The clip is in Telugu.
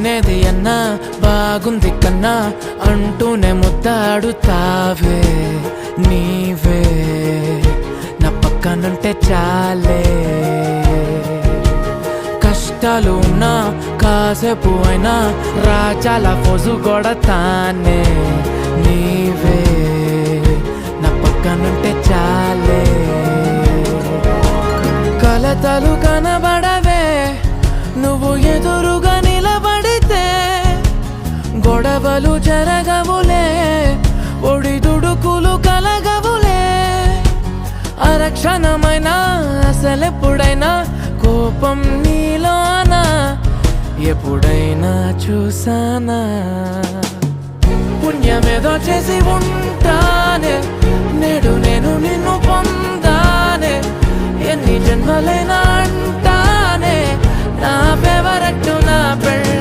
నేది అన్నా బాగుంది కన్నా అంటూనే ముద్దాడుతావే నీవే నా పక్కనుంటే చాలే. కష్టాలు ఉన్నా కాసేపు అయినా రాజాల ఫోజు కొడతానే నీవే నా పక్కనుంటే చాలే. కలతలు కనబడవే నువ్వు ఎదురుగా నిలబడితే, గొడవలు జరగవులే ఒడిదుడుకులు కలగవులే. అరక్షణమైనా అసలెప్పుడైనా కోపం నీలోనా ఎప్పుడైనా చూసానా? పుణ్యమేదో చేసి ఉంటానే నేడు నేను నిన్ను పొందానే. ఎన్ని జన్మలైనా అంటానే నా ఫేవరెట్ నా పెళ్ళ